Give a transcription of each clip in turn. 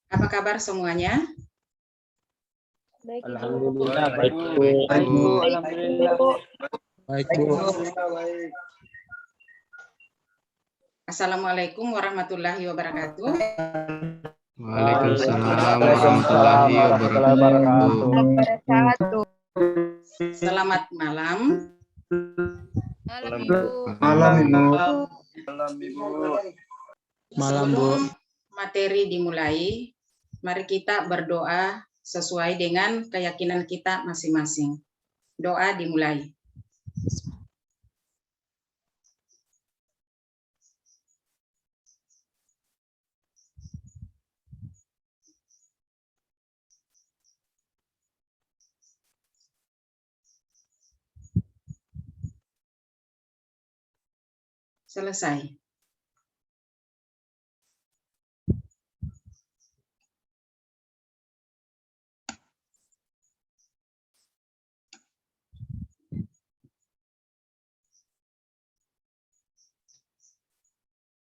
Apa kabar semuanya? Baik, Ibu. Alhamdulillah baik Bu. Baik Bu, alhamdulillah. Baik Bu. Assalamualaikum warahmatullahi wabarakatuh. Waalaikumsalam warahmatullahi wabarakatuh. Selamat malam. Malam, Ibu. Malam Ibu. Malam Bu. Sebelum materi dimulai, mari kita berdoa sesuai dengan keyakinan kita masing-masing. Doa dimulai. Selesai.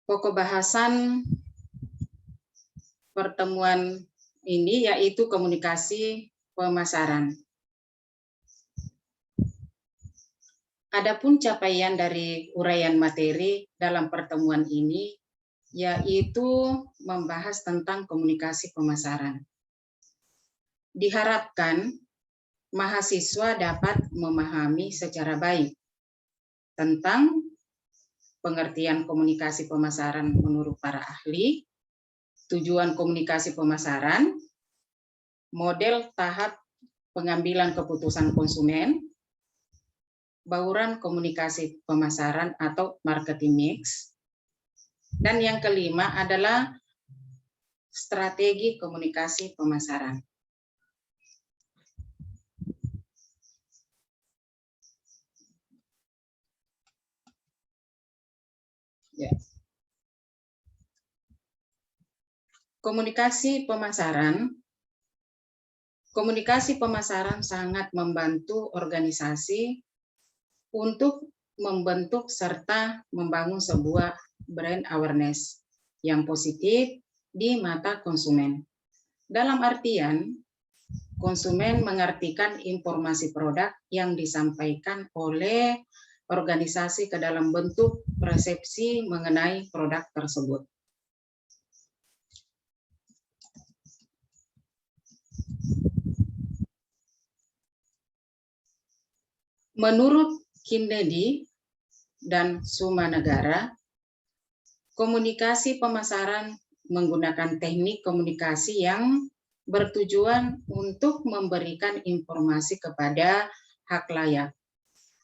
Pokok bahasan pertemuan ini yaitu komunikasi pemasaran. Adapun capaian dari uraian materi dalam pertemuan ini yaitu membahas tentang komunikasi pemasaran. Diharapkan mahasiswa dapat memahami secara baik tentang pengertian komunikasi pemasaran menurut para ahli, tujuan komunikasi pemasaran, model tahap pengambilan keputusan konsumen, bauran komunikasi pemasaran atau marketing mix, dan yang kelima adalah strategi komunikasi pemasaran. Ya. Komunikasi pemasaran sangat membantu organisasi untuk membentuk serta membangun sebuah brand awareness yang positif di mata konsumen. Dalam artian, konsumen mengartikan informasi produk yang disampaikan oleh organisasi ke dalam bentuk persepsi mengenai produk tersebut. Menurut Kennedy dan Sumanegara, komunikasi pemasaran menggunakan teknik komunikasi yang bertujuan untuk memberikan informasi kepada hak layak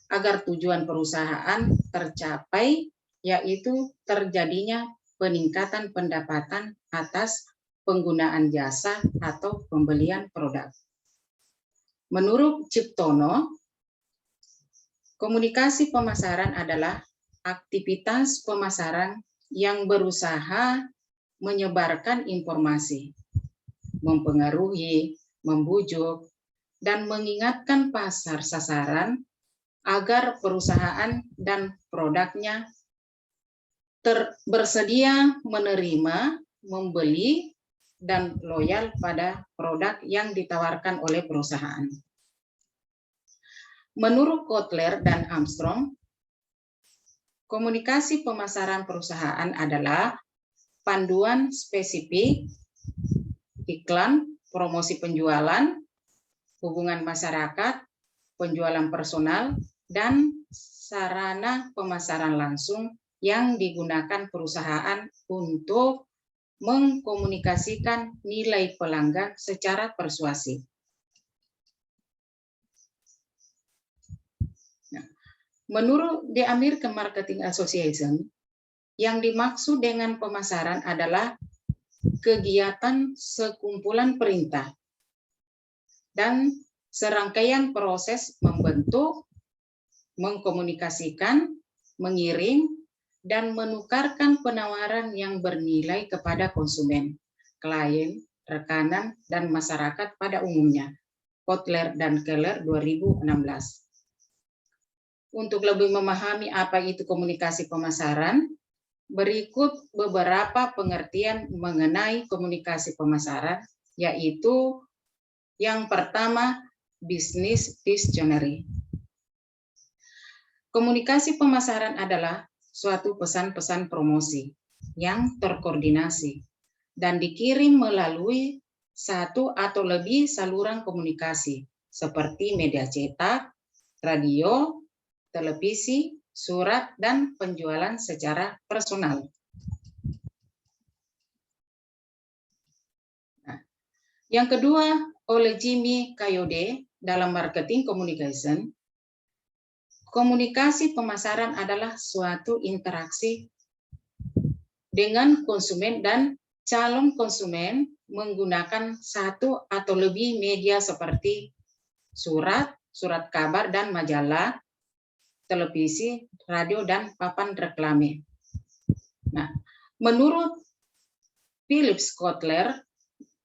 agar tujuan perusahaan tercapai, yaitu terjadinya peningkatan pendapatan atas penggunaan jasa atau pembelian produk. Menurut Ciptono, komunikasi pemasaran adalah aktivitas pemasaran yang berusaha menyebarkan informasi, mempengaruhi, membujuk, dan mengingatkan pasar sasaran agar perusahaan dan produknya bersedia menerima, membeli, dan loyal pada produk yang ditawarkan oleh perusahaan. Menurut Kotler dan Armstrong, komunikasi pemasaran perusahaan adalah panduan spesifik, iklan, promosi penjualan, hubungan masyarakat, penjualan personal, dan sarana pemasaran langsung yang digunakan perusahaan untuk mengkomunikasikan nilai pelanggan secara persuasif. Menurut The American Marketing Association, yang dimaksud dengan pemasaran adalah kegiatan sekumpulan perintah dan serangkaian proses membentuk, mengkomunikasikan, mengirim, dan menukarkan penawaran yang bernilai kepada konsumen, klien, rekanan, dan masyarakat pada umumnya. Kotler dan Keller 2016. Untuk lebih memahami apa itu komunikasi pemasaran, berikut beberapa pengertian mengenai komunikasi pemasaran, yaitu yang pertama, Business Dictionary. Komunikasi pemasaran adalah suatu pesan-pesan promosi yang terkoordinasi dan dikirim melalui satu atau lebih saluran komunikasi seperti media cetak, radio, televisi, surat, dan penjualan secara personal. Nah, yang kedua, oleh Jimmy Kayode dalam Marketing Communication, komunikasi pemasaran adalah suatu interaksi dengan konsumen dan calon konsumen menggunakan satu atau lebih media seperti surat, surat kabar dan majalah, televisi, radio, dan papan reklame. Nah, menurut Philip Kotler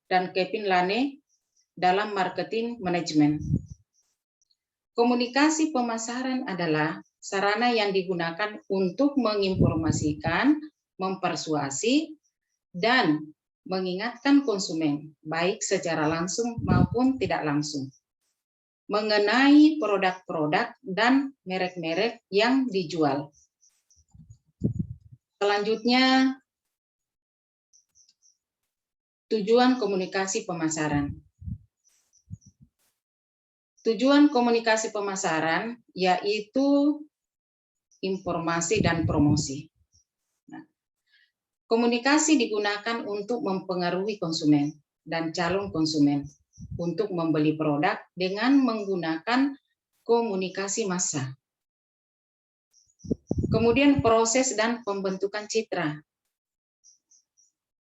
dan Kevin Lane dalam Marketing Management, komunikasi pemasaran adalah sarana yang digunakan untuk menginformasikan, mempersuasi, dan mengingatkan konsumen, baik secara langsung maupun tidak langsung, mengenai produk-produk dan merek-merek yang dijual. Selanjutnya, tujuan komunikasi pemasaran. Tujuan komunikasi pemasaran yaitu informasi dan promosi. Nah, komunikasi digunakan untuk mempengaruhi konsumen dan calon konsumen untuk membeli produk dengan menggunakan komunikasi massa. Kemudian proses dan pembentukan citra.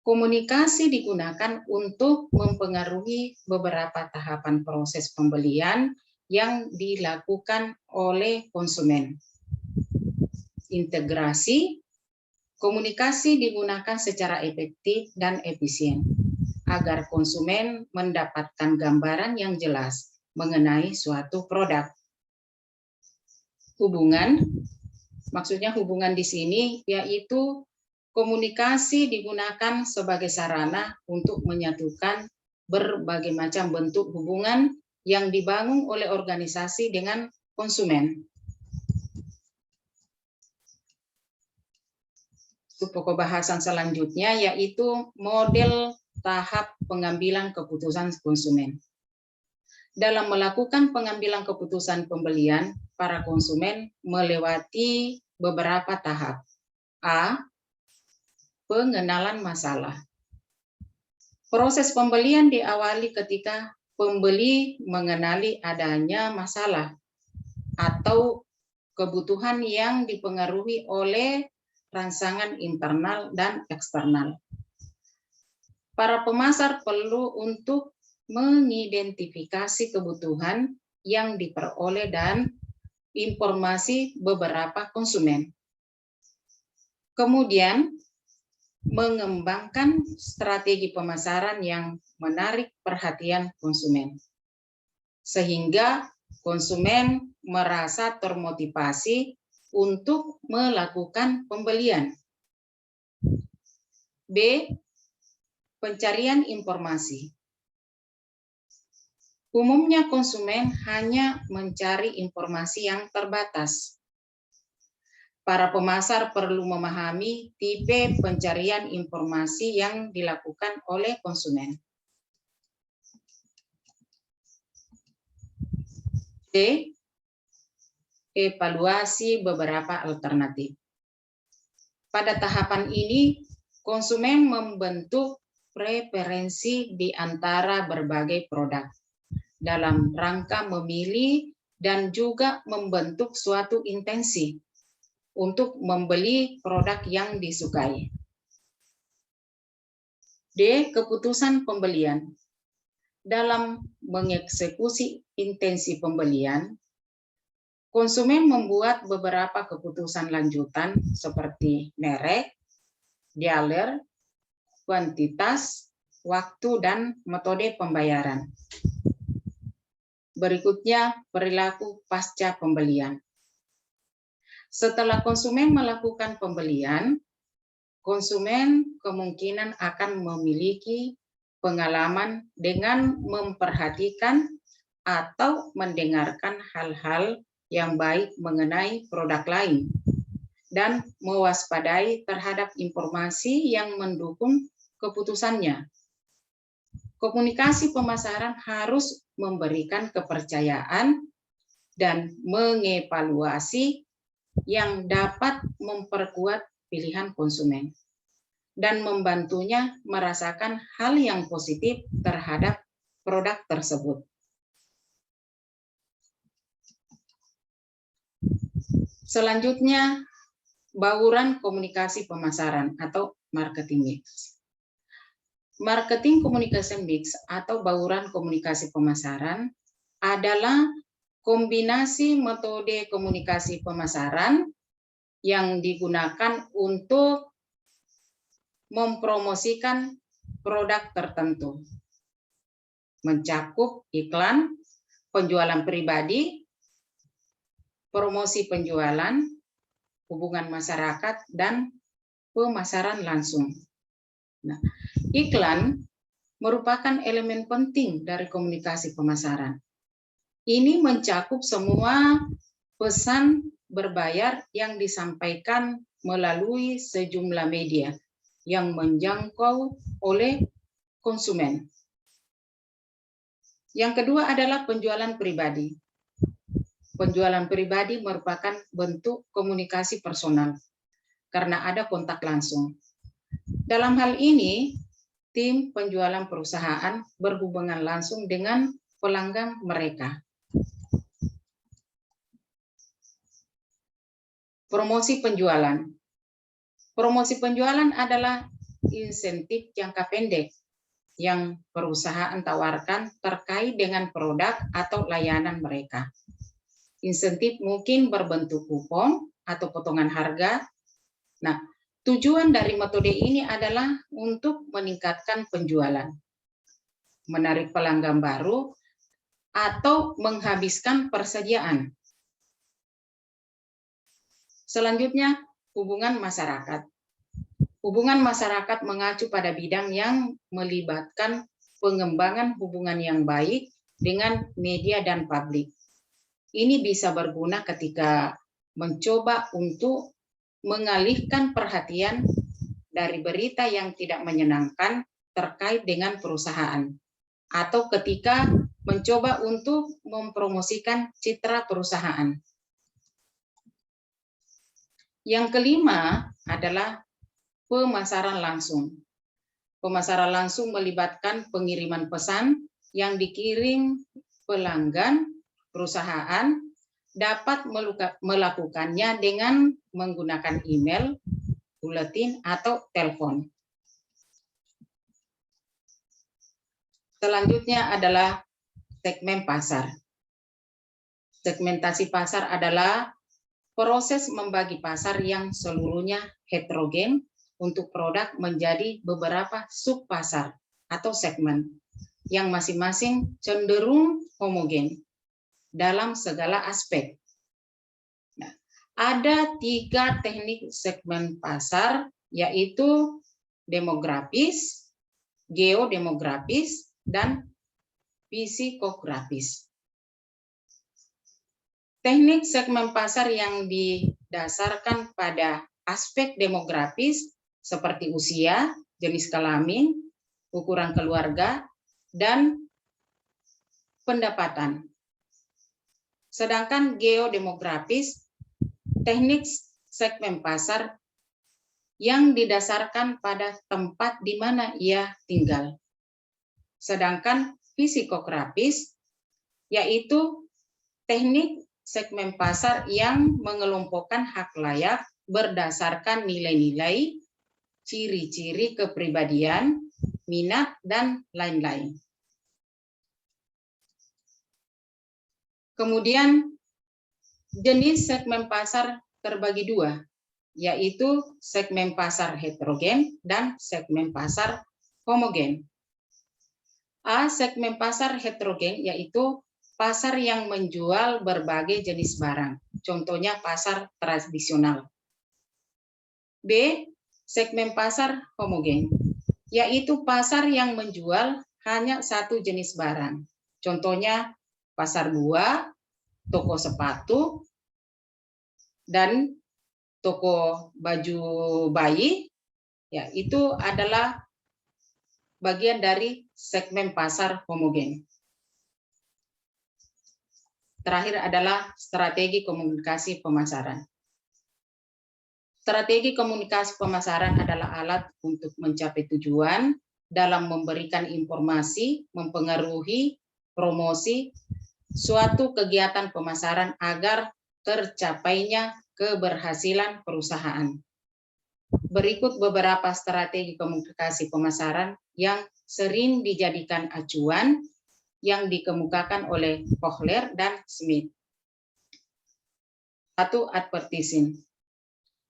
Komunikasi digunakan untuk mempengaruhi beberapa tahapan proses pembelian yang dilakukan oleh konsumen. Integrasi, komunikasi digunakan secara efektif dan efisien agar konsumen mendapatkan gambaran yang jelas mengenai suatu produk. Hubungan, maksudnya hubungan di sini yaitu komunikasi digunakan sebagai sarana untuk menyatukan berbagai macam bentuk hubungan yang dibangun oleh organisasi dengan konsumen. Pokok bahasan selanjutnya yaitu model tahap pengambilan keputusan konsumen. Dalam melakukan pengambilan keputusan pembelian, para konsumen melewati beberapa tahap. A. Pengenalan masalah. Proses pembelian diawali ketika pembeli mengenali adanya masalah atau kebutuhan yang dipengaruhi oleh rangsangan internal dan eksternal. Para pemasar perlu untuk mengidentifikasi kebutuhan yang diperoleh dan informasi beberapa konsumen. Kemudian, mengembangkan strategi pemasaran yang menarik perhatian konsumen, sehingga konsumen merasa termotivasi untuk melakukan pembelian. B. Pencarian informasi. Umumnya konsumen hanya mencari informasi yang terbatas. Para pemasar perlu memahami tipe pencarian informasi yang dilakukan oleh konsumen. C. Evaluasi beberapa alternatif. Pada tahapan ini, konsumen membentuk preferensi di antara berbagai produk dalam rangka memilih dan juga membentuk suatu intensi untuk membeli produk yang disukai. D. Keputusan pembelian. Dalam mengeksekusi intensi pembelian, konsumen membuat beberapa keputusan lanjutan seperti merek, dealer, kuantitas, waktu, dan metode pembayaran. Berikutnya, perilaku pasca pembelian. Setelah konsumen melakukan pembelian, konsumen kemungkinan akan memiliki pengalaman dengan memperhatikan atau mendengarkan hal-hal yang baik mengenai produk lain dan mewaspadai terhadap informasi yang mendukung keputusannya. Komunikasi pemasaran harus memberikan kepercayaan dan mengevaluasi yang dapat memperkuat pilihan konsumen dan membantunya merasakan hal yang positif terhadap produk tersebut. Selanjutnya, bauran komunikasi pemasaran atau marketing mix. Marketing communication mix atau bauran komunikasi pemasaran adalah kombinasi metode komunikasi pemasaran yang digunakan untuk mempromosikan produk tertentu, mencakup iklan, penjualan pribadi, promosi penjualan, hubungan masyarakat, dan pemasaran langsung. Nah, iklan merupakan elemen penting dari komunikasi pemasaran. Ini mencakup semua pesan berbayar yang disampaikan melalui sejumlah media yang menjangkau oleh konsumen. Yang kedua adalah penjualan pribadi. Penjualan pribadi merupakan bentuk komunikasi personal karena ada kontak langsung. Dalam hal ini, tim penjualan perusahaan berhubungan langsung dengan pelanggan mereka. Promosi penjualan. Promosi penjualan adalah insentif jangka pendek yang perusahaan tawarkan terkait dengan produk atau layanan mereka. Insentif mungkin berbentuk kupon atau potongan harga. Nah, tujuan dari metode ini adalah untuk meningkatkan penjualan, menarik pelanggan baru, atau menghabiskan persediaan. Selanjutnya, hubungan masyarakat. Hubungan masyarakat mengacu pada bidang yang melibatkan pengembangan hubungan yang baik dengan media dan publik. Ini bisa berguna ketika mencoba untuk mengalihkan perhatian dari berita yang tidak menyenangkan terkait dengan perusahaan, atau ketika mencoba untuk mempromosikan citra perusahaan. Yang kelima adalah pemasaran langsung. Pemasaran langsung melibatkan pengiriman pesan yang dikirim pelanggan perusahaan dapat melakukannya dengan menggunakan email, buletin, atau telepon. Selanjutnya adalah segmen pasar. Segmentasi pasar adalah proses membagi pasar yang seluruhnya heterogen untuk produk menjadi beberapa subpasar atau segmen yang masing-masing cenderung homogen dalam segala aspek. Nah, ada 3 teknik segmen pasar, yaitu demografis, geodemografis, dan psikografis. Teknik segmen pasar yang didasarkan pada aspek demografis seperti usia, jenis kelamin, ukuran keluarga, dan pendapatan. Sedangkan geodemografis, teknik segmen pasar yang didasarkan pada tempat di mana ia tinggal. Sedangkan psikografis, yaitu teknik segmen pasar yang mengelompokkan hak layak berdasarkan nilai-nilai, ciri-ciri kepribadian, minat, dan lain-lain. Kemudian jenis segmen pasar terbagi 2, yaitu segmen pasar heterogen dan segmen pasar homogen. Segmen pasar heterogen yaitu pasar yang menjual berbagai jenis barang, contohnya pasar tradisional. B, segmen pasar homogen, yaitu pasar yang menjual hanya satu jenis barang. Contohnya pasar buah, toko sepatu, dan toko baju bayi, ya itu adalah bagian dari segmen pasar homogen. Terakhir adalah strategi komunikasi pemasaran. Strategi komunikasi pemasaran adalah alat untuk mencapai tujuan dalam memberikan informasi, mempengaruhi, promosi, suatu kegiatan pemasaran agar tercapainya keberhasilan perusahaan. Berikut beberapa strategi komunikasi pemasaran yang sering dijadikan acuan yang dikemukakan oleh Kohler dan Smith. 1. Advertising.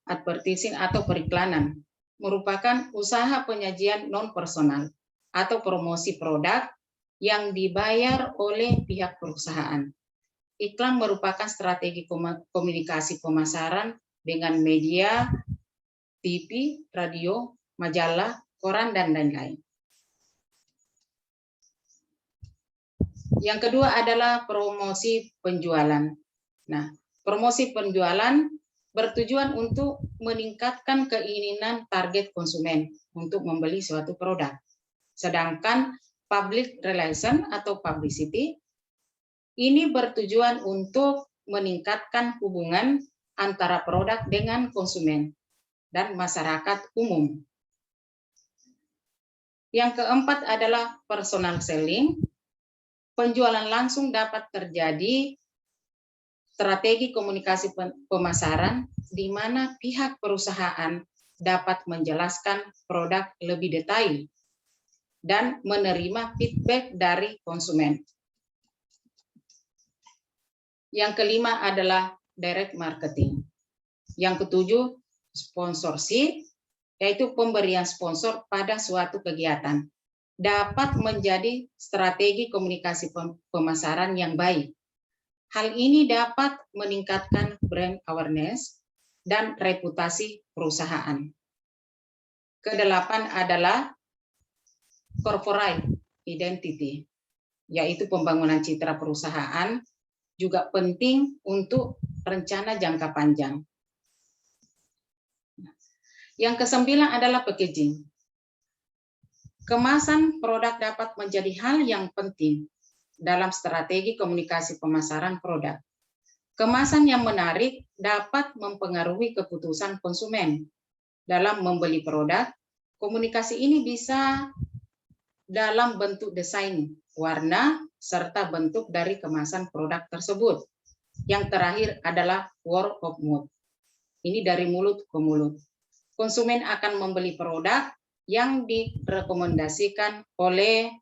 Advertising atau periklanan merupakan usaha penyajian non-personal atau promosi produk yang dibayar oleh pihak perusahaan. Iklan merupakan strategi komunikasi pemasaran dengan media, TV, radio, majalah, koran, dan lain-lain. Yang kedua adalah promosi penjualan. Nah, promosi penjualan bertujuan untuk meningkatkan keinginan target konsumen untuk membeli suatu produk. Sedangkan public relation atau publicity ini bertujuan untuk meningkatkan hubungan antara produk dengan konsumen dan masyarakat umum. Yang keempat adalah personal selling. Penjualan langsung dapat terjadi strategi komunikasi pemasaran di mana pihak perusahaan dapat menjelaskan produk lebih detail dan menerima feedback dari konsumen. Yang kelima adalah direct marketing. Yang ketujuh, sponsorship, yaitu pemberian sponsor pada suatu kegiatan, dapat menjadi strategi komunikasi pemasaran yang baik. Hal ini dapat meningkatkan brand awareness dan reputasi perusahaan. Kedelapan adalah corporate identity, yaitu pembangunan citra perusahaan juga penting untuk rencana jangka panjang. Yang kesembilan adalah packaging. Kemasan produk dapat menjadi hal yang penting dalam strategi komunikasi pemasaran produk. Kemasan yang menarik dapat mempengaruhi keputusan konsumen dalam membeli produk. Komunikasi ini bisa dalam bentuk desain, warna, serta bentuk dari kemasan produk tersebut. Yang terakhir adalah word of mouth. Ini dari mulut ke mulut. Konsumen akan membeli produk yang direkomendasikan oleh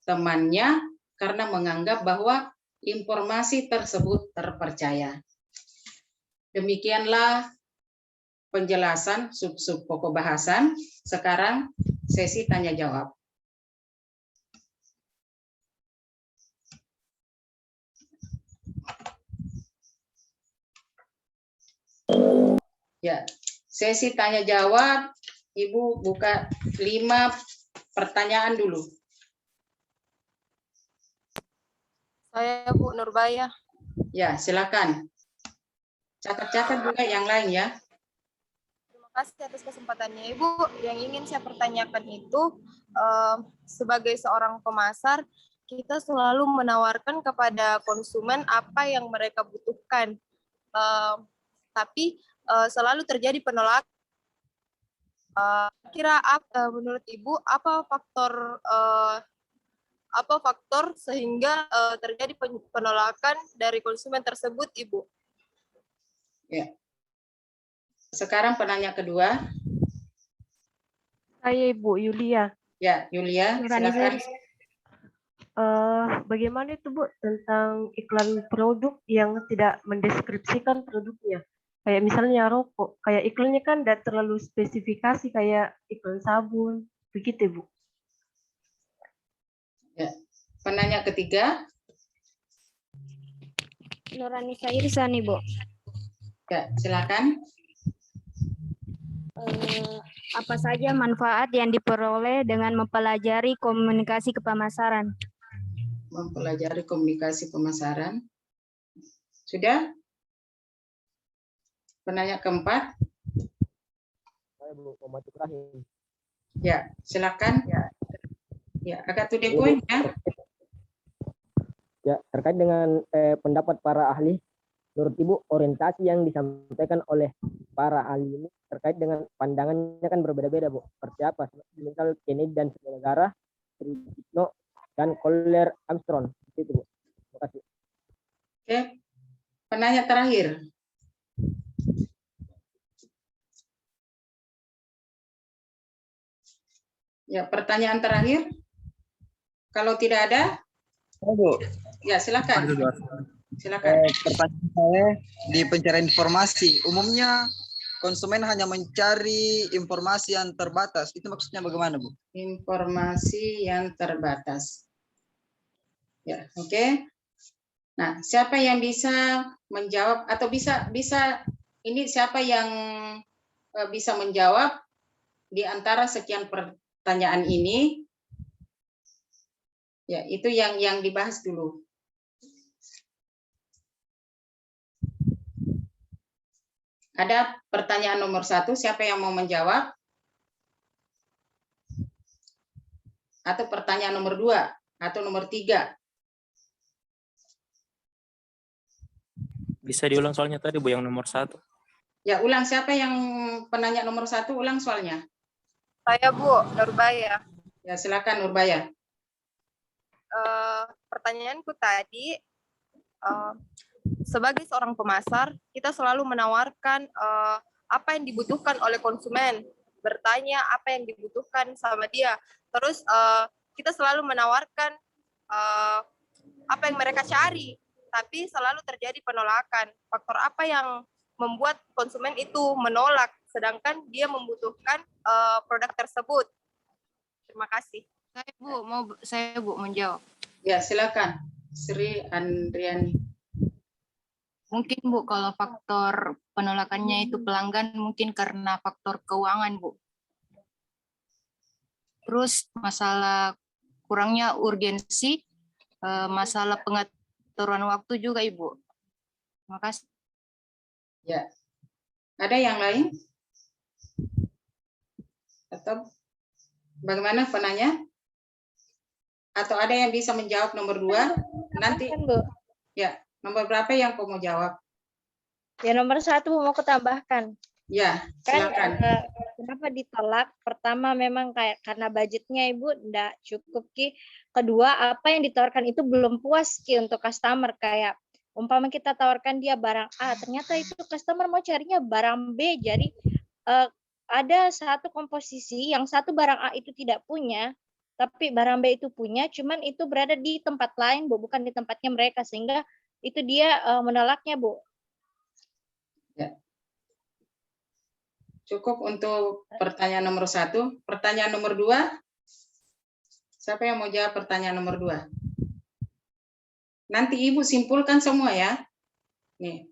temannya karena menganggap bahwa informasi tersebut terpercaya. Demikianlah penjelasan sub-sub pokok bahasan. Sekarang sesi tanya jawab. Ya, sesi tanya jawab. Ibu buka 5 pertanyaan dulu. Saya Bu Nurbaya. Ya, silakan. Catat-catat juga yang lain ya. Terima kasih atas kesempatannya Ibu. Yang ingin saya pertanyakan itu, sebagai seorang pemasar, kita selalu menawarkan kepada konsumen apa yang mereka butuhkan. Tapi selalu terjadi penolakan. Menurut Ibu apa faktor sehingga terjadi penolakan dari konsumen tersebut, Ibu? Ya. Sekarang penanya kedua. Saya Ibu Yulia. Ya, Yulia, silakan. Bagaimana itu Bu tentang iklan produk yang tidak mendeskripsikan produknya? Kayak misalnya rokok, kayak iklannya kan tidak terlalu spesifikasi kayak iklan sabun, begitu Bu. Ya. Penanya ketiga. Nurani Sairsan, Ibu. Ya, silakan. Apa saja manfaat yang diperoleh dengan mempelajari komunikasi kepemasaran? Mempelajari komunikasi pemasaran. Sudah? Penanya keempat. Ya, silakan. Ya, agak to the point ya. Ya, terkait dengan pendapat para ahli, menurut Ibu, orientasi yang disampaikan oleh para ahli ini terkait dengan pandangannya kan berbeda-beda, Bu. Seperti apa? Misal Kennedy dan Negara, Trisno dan Kohler Armstrong. Itu, Bu. Terima kasih. Oke. Penanya terakhir. Ya, pertanyaan terakhir. Kalau tidak ada, Bu, ya silakan. Silakan. pertanyaan saya di pencarian informasi, umumnya konsumen hanya mencari informasi yang terbatas. Itu maksudnya bagaimana, Bu? Informasi yang terbatas. Ya, oke. Nah, siapa yang bisa menjawab atau bisa ini siapa yang bisa menjawab di antara sekian pertanyaan ini? Ya, itu yang dibahas dulu. Ada pertanyaan nomor 1, siapa yang mau menjawab? Atau pertanyaan nomor 2 atau nomor 3? Bisa diulang soalnya tadi, Bu, yang nomor 1. Ya, ulang. Siapa yang penanya nomor 1? Ulang soalnya. Saya Bu, Nurbaya. Ya, silakan Nurbaya. Pertanyaanku tadi, sebagai seorang pemasar, kita selalu menawarkan apa yang dibutuhkan oleh konsumen, bertanya apa yang dibutuhkan sama dia. Terus kita selalu menawarkan apa yang mereka cari, tapi selalu terjadi penolakan. Faktor apa yang membuat konsumen itu menolak, sedangkan dia membutuhkan produk tersebut? Terima kasih. Saya Bu menjawab. Ya, silakan. Sri Andriani. Mungkin Bu, kalau faktor penolakannya itu pelanggan mungkin karena faktor keuangan, Bu. Terus masalah kurangnya urgensi, masalah pengaturan waktu juga, Ibu. Terima kasih. Ya. Ada yang lain? Atau bagaimana penanya? Atau ada yang bisa menjawab nomor 2? Nanti. Bu. Ya, nomor berapa yang mau jawab? Ya nomor 1 mau ketambahkan. Ya, Kan silakan. kenapa ditolak? Pertama memang kayak karena budgetnya Ibu enggak cukup Ki. Kedua, apa yang ditawarkan itu belum puas Ki untuk customer, kayak umpama kita tawarkan dia barang A, ternyata itu customer mau carinya barang B. Jadi ada satu komposisi yang satu barang A itu tidak punya, tapi barang B itu punya, cuman itu berada di tempat lain, Bu, bukan di tempatnya mereka, sehingga itu dia menolaknya, Bu. Ya. Cukup untuk pertanyaan nomor 1. Pertanyaan nomor 2. Siapa yang mau jawab pertanyaan nomor 2? Nanti Ibu simpulkan semua ya. Nih.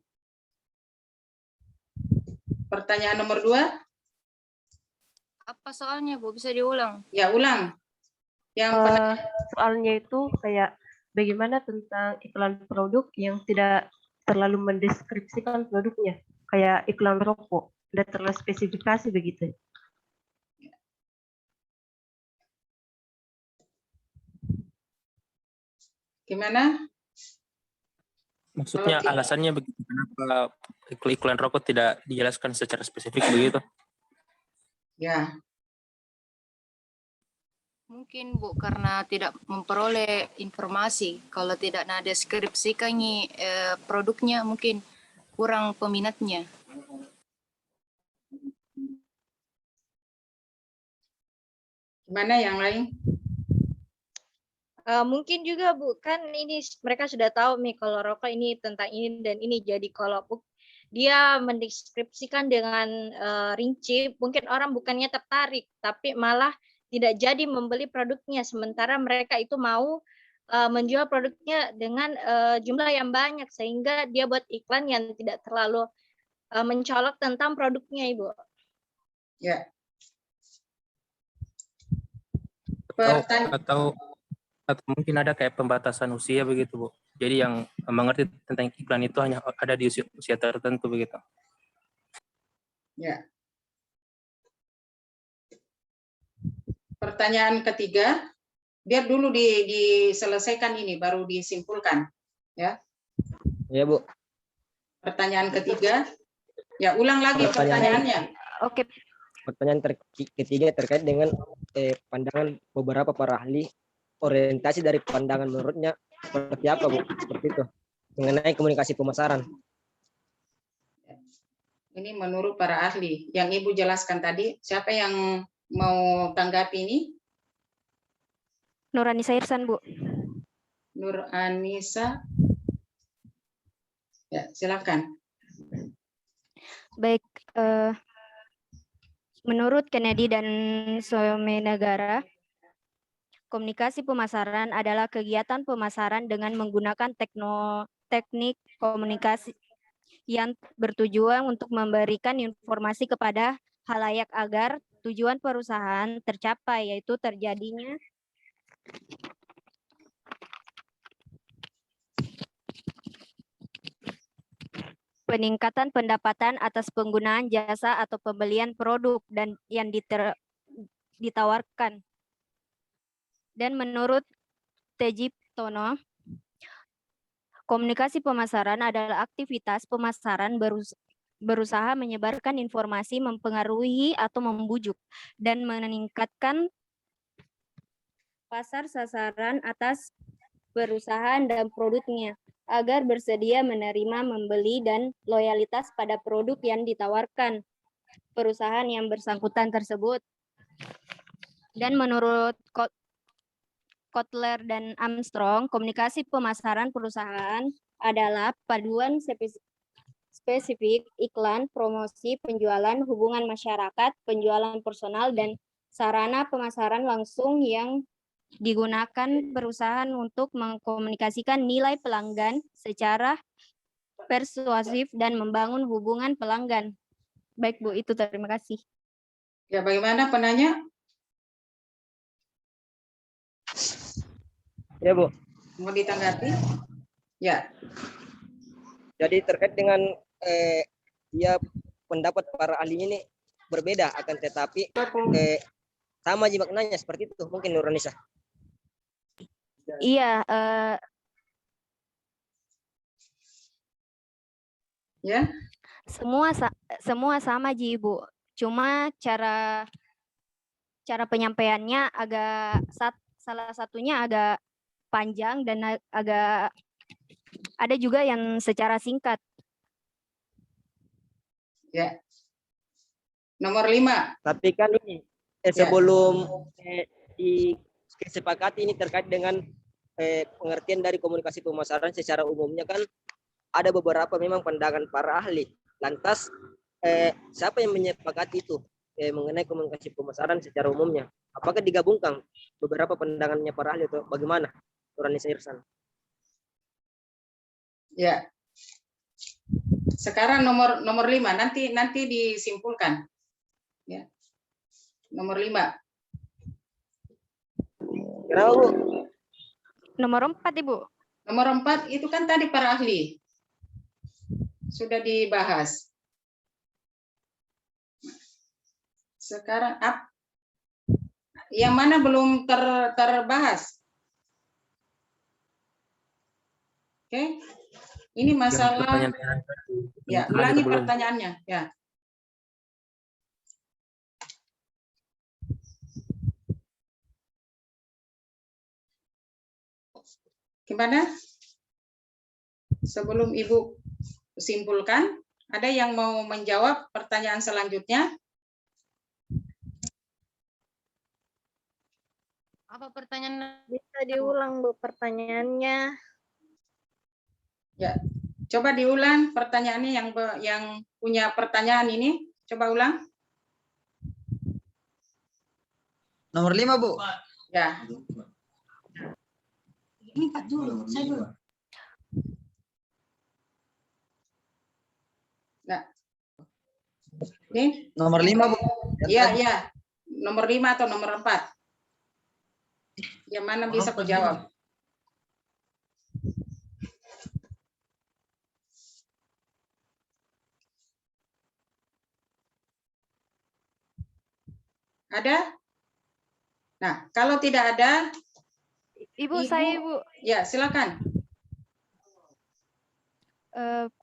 Pertanyaan nomor 2. Apa soalnya, Bu? Bisa diulang? Ya, ulang. Yang Soalnya itu kayak bagaimana tentang iklan produk yang tidak terlalu mendeskripsikan produknya, kayak iklan rokok, tidak terlalu spesifikasi begitu. gimana? Maksudnya alasannya begitu, kenapa iklan rokok tidak dijelaskan secara spesifik begitu? Ya. Mungkin Bu, karena tidak memperoleh informasi. Kalau tidak ada deskripsikan produknya, mungkin kurang peminatnya. Gimana yang lain? Mungkin juga Bu, kan ini mereka sudah tahu nih kalau rokok ini tentang ini dan ini. Jadi kalau dia mendeskripsikan dengan rinci, mungkin orang bukannya tertarik, tapi malah tidak jadi membeli produknya. Sementara mereka itu mau menjual produknya dengan jumlah yang banyak, sehingga dia buat iklan yang tidak terlalu mencolok tentang produknya, Ibu. Ya. Atau mungkin ada kayak pembatasan usia begitu, Bu. Jadi yang mengerti tentang iklan itu hanya ada di usia tertentu begitu. Ya. Pertanyaan ketiga, biar dulu diselesaikan ini, baru disimpulkan. Ya. Ya, Bu. Pertanyaan ketiga, ya ulang lagi pertanyaannya. Oke. Pertanyaan ketiga terkait dengan pandangan beberapa para ahli, orientasi dari pandangan menurutnya seperti apa, Bu? Seperti itu. Mengenai komunikasi pemasaran. Ini menurut para ahli. Yang Ibu jelaskan tadi, siapa yang mau tanggapi ini? Nurani Irsan, Bu. Nur Anissa. Ya, silakan. Baik, menurut Kennedy dan Somenegara, komunikasi pemasaran adalah kegiatan pemasaran dengan menggunakan teknik komunikasi yang bertujuan untuk memberikan informasi kepada halayak agar tujuan perusahaan tercapai, yaitu terjadinya peningkatan pendapatan atas penggunaan jasa atau pembelian produk dan yang ditawarkan. Dan menurut Tejip Tono, komunikasi pemasaran adalah aktivitas pemasaran berusaha menyebarkan informasi, mempengaruhi atau membujuk, dan meningkatkan pasar sasaran atas perusahaan dan produknya, agar bersedia menerima, membeli, dan loyalitas pada produk yang ditawarkan perusahaan yang bersangkutan tersebut. Dan menurut Kotler dan Armstrong, komunikasi pemasaran perusahaan adalah paduan spesifik iklan, promosi, penjualan, hubungan masyarakat, penjualan personal, dan sarana pemasaran langsung yang digunakan perusahaan untuk mengkomunikasikan nilai pelanggan secara persuasif dan membangun hubungan pelanggan. Baik, Bu, itu terima kasih. Ya, bagaimana penanya? Ya, Bu. Mau ditanggapi? Ya. Jadi terkait dengan ya pendapat para ahli ini berbeda, akan tetapi sama aja maknanya seperti itu, mungkin Nurunisa. Iya, Ya. semua sama Ji, Ibu. Cuma cara penyampaiannya salah satunya agak panjang dan agak ada juga yang secara singkat. Ya. Nomor 5. Tapi kan ini sebelum disepakati ini terkait dengan pengertian dari komunikasi pemasaran secara umumnya, kan ada beberapa memang pandangan para ahli. Lantas siapa yang menyepakati itu mengenai komunikasi pemasaran secara umumnya? Apakah digabungkan beberapa pandangannya para ahli atau bagaimana? Nurani Irsan. Ya. Sekarang nomor 5, nanti disimpulkan. Ya. Nomor 5. Kenapa, Bu? Nomor 4, Ibu. Nomor 4 itu kan tadi para ahli. Sudah dibahas. Sekarang yang mana belum terbahas? Oke. Ini masalah. Ya, ulangi pertanyaannya. Ya. Gimana? Sebelum Ibu simpulkan, ada yang mau menjawab pertanyaan selanjutnya? Apa pertanyaan? Bisa diulang, Bu, pertanyaannya. Ya, coba diulang pertanyaannya yang punya pertanyaan ini. Coba ulang. Nomor 5, Bu. Ya. Ini Kak dulu, saya dulu. Nah, Nih, Nomor 5, Bu. iya, iya. Nomor 5 atau nomor 4? Yang mana bisa kau jawab? Ada? Nah, kalau tidak ada, Ibu, saya Ibu. ya silakan.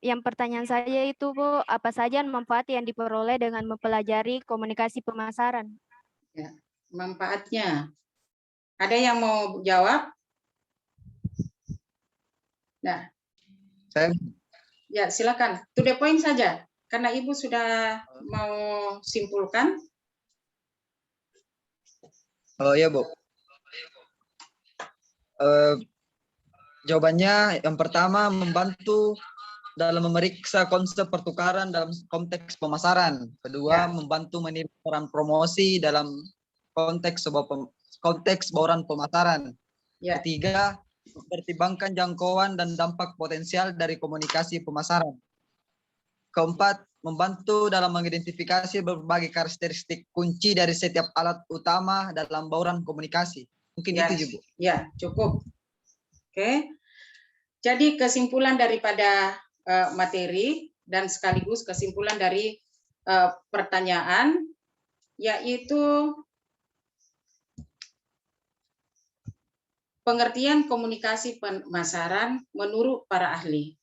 Yang pertanyaan saya itu Bu, apa saja manfaat yang diperoleh dengan mempelajari komunikasi pemasaran? Ya, manfaatnya. Ada yang mau jawab? Nah, Saya ya silakan. To the point saja, karena Ibu sudah mau simpulkan. Oh ya, Bu. Jawabannya yang pertama membantu dalam memeriksa konsep pertukaran dalam konteks pemasaran. Kedua, membantu menilai peran promosi dalam konteks bauran pemasaran. Ketiga, mempertimbangkan jangkauan dan dampak potensial dari komunikasi pemasaran. Keempat, membantu dalam mengidentifikasi berbagai karakteristik kunci dari setiap alat utama dalam bauran komunikasi. Mungkin Ya, itu juga. ya, cukup. Oke. Jadi kesimpulan daripada materi dan sekaligus kesimpulan dari pertanyaan, yaitu pengertian komunikasi pemasaran menurut para ahli.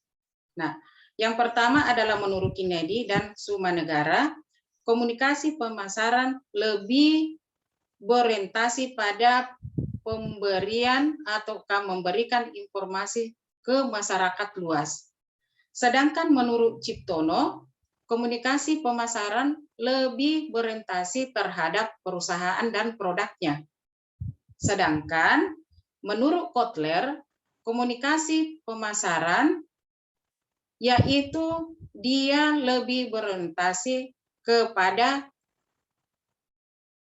Nah, yang pertama adalah menurut Kennedy dan Sumanegara, komunikasi pemasaran lebih berorientasi pada pemberian ataukah memberikan informasi ke masyarakat luas. Sedangkan menurut Ciptono, komunikasi pemasaran lebih berorientasi terhadap perusahaan dan produknya. Sedangkan menurut Kotler, komunikasi pemasaran yaitu dia lebih berorientasi kepada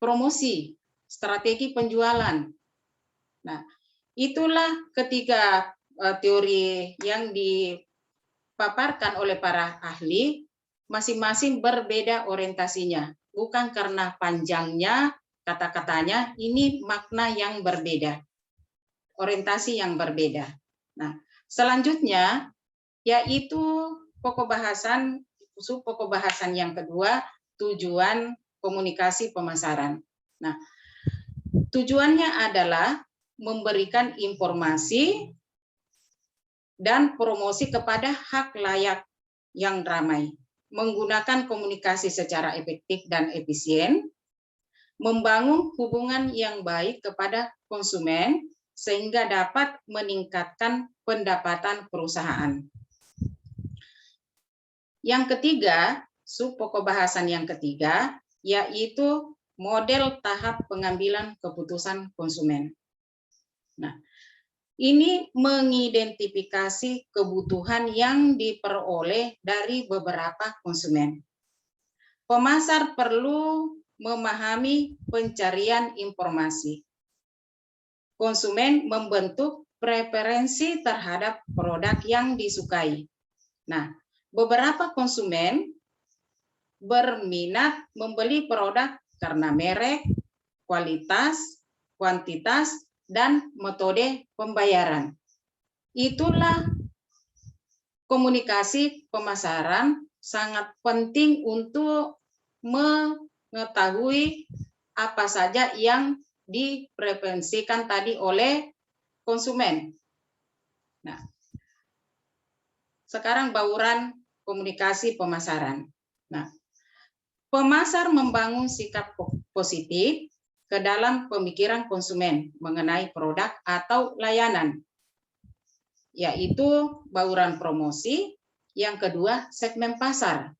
promosi, strategi penjualan. Nah, itulah ketiga teori yang dipaparkan oleh para ahli, masing-masing berbeda orientasinya. Bukan karena panjangnya kata-katanya, ini makna yang berbeda. Orientasi yang berbeda. Nah, selanjutnya yaitu pokok bahasan yang kedua, tujuan komunikasi pemasaran. Nah, tujuannya adalah memberikan informasi dan promosi kepada hak layak yang ramai, menggunakan komunikasi secara efektif dan efisien, membangun hubungan yang baik kepada konsumen sehingga dapat meningkatkan pendapatan perusahaan. Yang ketiga, pokok bahasan yang ketiga, yaitu model tahap pengambilan keputusan konsumen. Nah, ini mengidentifikasi kebutuhan yang diperoleh dari beberapa konsumen. Pemasar perlu memahami pencarian informasi. Konsumen membentuk preferensi terhadap produk yang disukai. Nah, beberapa konsumen berminat membeli produk karena merek, kualitas, kuantitas, dan metode pembayaran. Itulah komunikasi pemasaran sangat penting untuk mengetahui apa saja yang dipreferensikan tadi oleh konsumen. Nah, sekarang bauran komunikasi pemasaran. Nah, pemasar membangun sikap positif ke dalam pemikiran konsumen mengenai produk atau layanan, yaitu bauran promosi. Yang kedua, segmen pasar.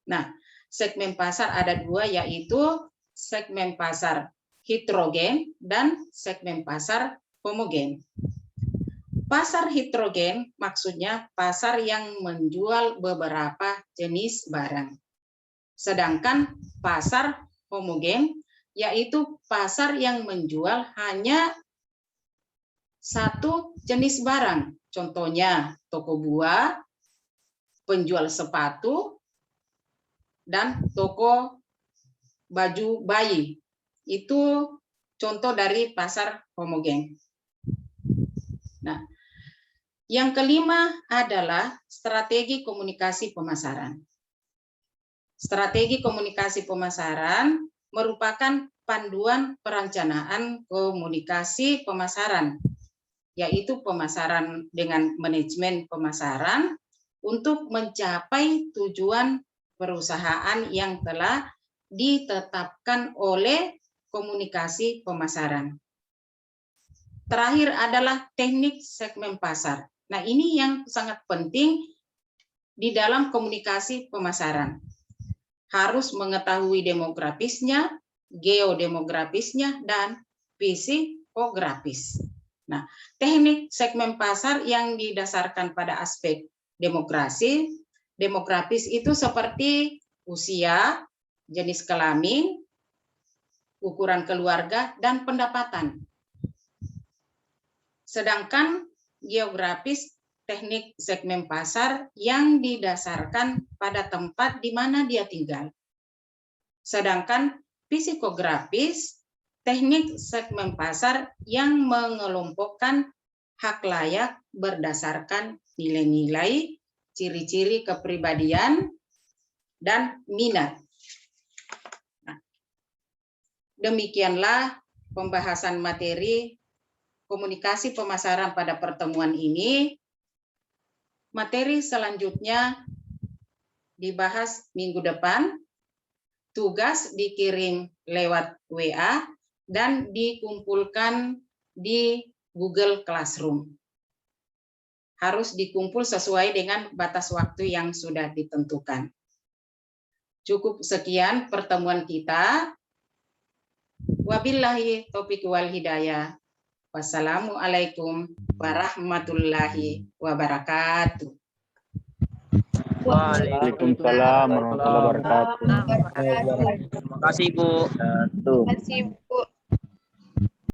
Nah, segmen pasar ada dua, yaitu segmen pasar heterogen dan segmen pasar homogen. Pasar heterogen maksudnya pasar yang menjual beberapa jenis barang. Sedangkan pasar homogen yaitu pasar yang menjual hanya satu jenis barang. Contohnya toko buah, penjual sepatu, dan toko baju bayi. Itu contoh dari pasar homogen. Nah, yang kelima adalah strategi komunikasi pemasaran. Strategi komunikasi pemasaran merupakan panduan perencanaan komunikasi pemasaran, yaitu pemasaran dengan manajemen pemasaran untuk mencapai tujuan perusahaan yang telah ditetapkan oleh komunikasi pemasaran. Terakhir adalah teknik segmen pasar. Nah, ini yang sangat penting di dalam komunikasi pemasaran. Harus mengetahui demografisnya, geodemografisnya, dan psikografis. Nah, teknik segmen pasar yang didasarkan pada aspek demografis itu seperti usia, jenis kelamin, ukuran keluarga, dan pendapatan. Sedangkan geografis teknik segmen pasar yang didasarkan pada tempat di mana dia tinggal. Sedangkan psikografis teknik segmen pasar yang mengelompokkan hak layak berdasarkan nilai-nilai, ciri-ciri kepribadian, dan minat. Nah, demikianlah pembahasan materi komunikasi pemasaran pada pertemuan ini. Materi selanjutnya dibahas minggu depan. Tugas dikirim lewat WA dan dikumpulkan di Google Classroom. Harus dikumpul sesuai dengan batas waktu yang sudah ditentukan. Cukup sekian pertemuan kita. Wabillahi taufiq wal hidayah. Wassalamualaikum warahmatullahi wabarakatuh. Waalaikumsalam warahmatullahi wabarakatuh. Terima kasih, Bu. Terima kasih, Bu.